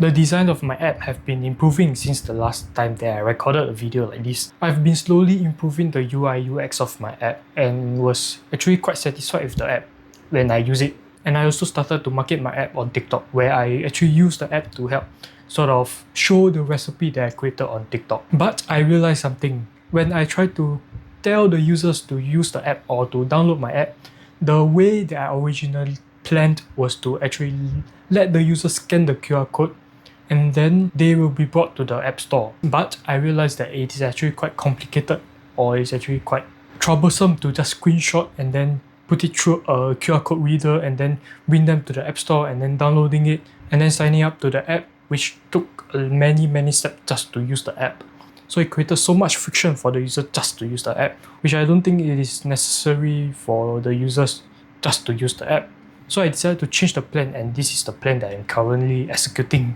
The design of my app have been improving since the last time that I recorded a video like this. I've been slowly improving the UI UX of my app and was actually quite satisfied with the app when I use it. And I also started to market my app on TikTok, where I actually use the app to help sort of show the recipe that I created on TikTok. But I realized something. When I try to tell the users to use the app or to download my app, the way that I originally planned was to actually let the user scan the QR code and then they will be brought to the App Store. But I realized that it is actually quite complicated, or it's actually quite troublesome to just screenshot and then put it through a QR code reader and then bring them to the App Store and then downloading it and then signing up to the app, which took many steps just to use the app. So it created so much friction for the user just to use the app, which I don't think it is necessary for the users just to use the app. So I decided to change the plan, and this is the plan that I'm currently executing.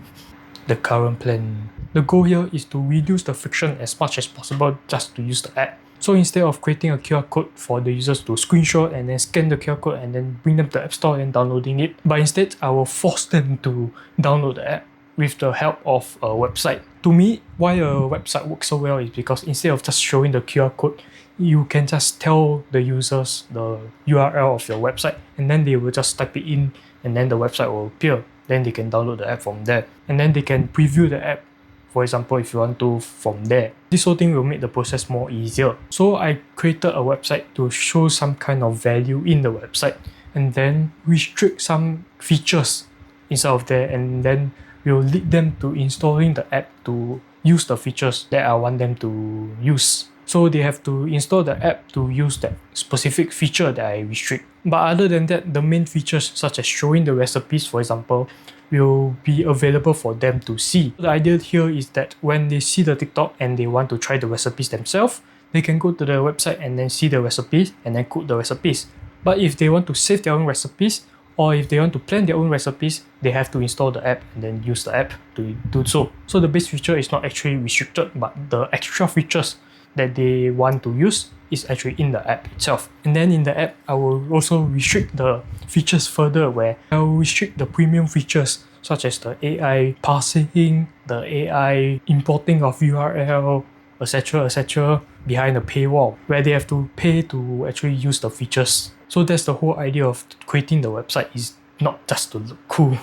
The current plan. The goal here is to reduce the friction as much as possible just to use the app. So instead of creating a QR code for the users to screenshot and then scan the QR code and then bring them to the App Store and downloading it, but instead I will force them to download the app with the help of a website. To me, why a website works so well is because instead of just showing the QR code, you can just tell the users the URL of your website and then they will just type it in and then the website will appear. Then they can download the app from there and then they can preview the app, for example, if you want to, from there. This whole thing will make the process more easier. So I created a website to show some kind of value in the website and then restrict some features inside of there, and then will lead them to installing the app to use the features that I want them to use. So they have to install the app to use that specific feature that I restrict. But other than that, the main features such as showing the recipes, for example, will be available for them to see. The idea here is that when they see the TikTok and they want to try the recipes themselves, they can go to the website and then see the recipes and then cook the recipes. But if they want to save their own recipes, or if they want to plan their own recipes, they have to install the app and then use the app to do so. So the base feature is not actually restricted, but the extra features that they want to use is actually in the app itself. And then in the app, I will also restrict the features further, where I will restrict the premium features such as the AI parsing, the AI importing of URL, etc. behind the paywall, where they have to pay to actually use the features. So that's the whole idea of creating the website, is not just to look cool.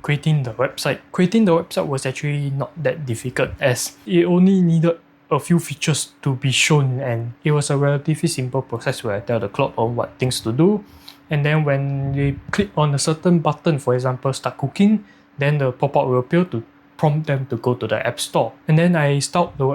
Creating the website was actually not that difficult, as it only needed a few features to be shown, and it was a relatively simple process where I tell the clock on what things to do, and then when they click on a certain button, for example start cooking, then the pop-up will appear to prompt them to go to the App Store. And then I styled the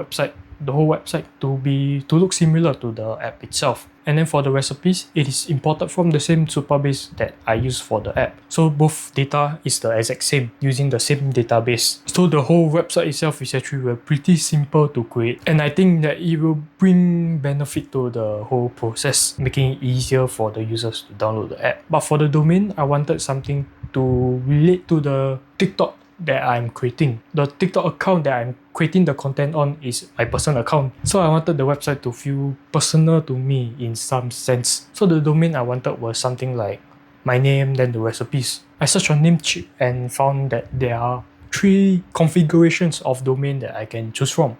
whole website to look similar to the app itself. And then for the recipes, it is imported from the same Supabase that I use for the app. So both data is the exact same, using the same database. So the whole website itself is actually pretty simple to create. And I think that it will bring benefit to the whole process, making it easier for the users to download the app. But for the domain, I wanted something to relate to the TikTok that I'm creating. The TikTok account that I'm creating the content on is my personal account. So I wanted the website to feel personal to me in some sense. So the domain I wanted was something like my name, then the recipes. I searched on Namecheap and found that there are 3 configurations of domain that I can choose from.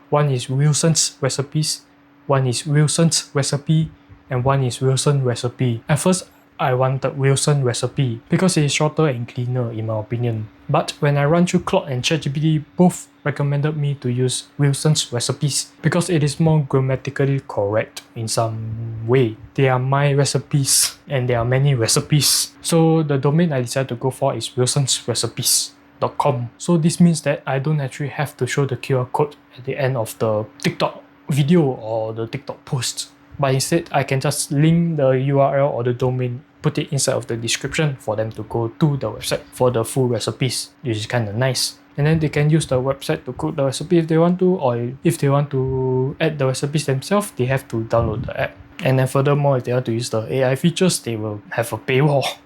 One is Wilson's Recipes, one is Wilson's Recipe, and one is Wilson Recipe. At first, I wanted Wilson Recipe because it is shorter and cleaner in my opinion. But when I run through Claude and ChatGPT, both recommended me to use Wilson's Recipes because it is more grammatically correct in some way. They are my recipes and there are many recipes. So the domain I decided to go for is wilsonsrecipes.com. So this means that I don't actually have to show the QR code at the end of the TikTok video or the TikTok post. But instead, I can just link the URL or the domain, put it inside of the description for them to go to the website for the full recipes, which is kind of nice. And then they can use the website to cook the recipe if they want to, or if they want to add the recipes themselves, they have to download the app. And then furthermore, if they want to use the AI features, they will have a paywall.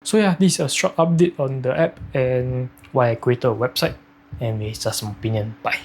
So yeah, this is a short update on the app and why I created a website. And it's just my opinion. Bye.